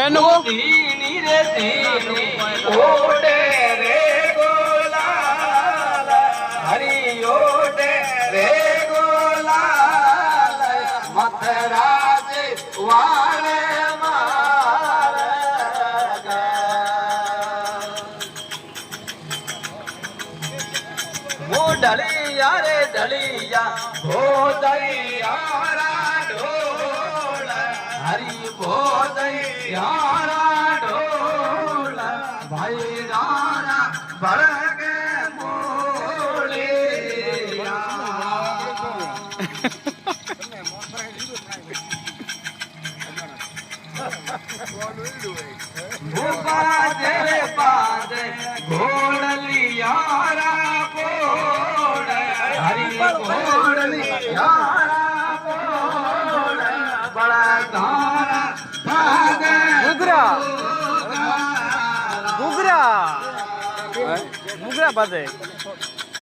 એનું ધીની રે ધીની ઓડે રે ગોલાલ હરી ઓડે રે ગોલાલ મથરાજ વાળે મારે મો ઢળિયા રે ઢળિયા ભોદૈયા ઢોળ હરી ભોદૈયા ઢોળ ભાઈ રાણા ભળગે પાદે પાદે ઘોડલિયારા પોડ હરી ઘોડલિયારા પોડ બડા ધારા ભાગે ઘૂઘરા ઘૂઘરા ઘૂઘરા પાસે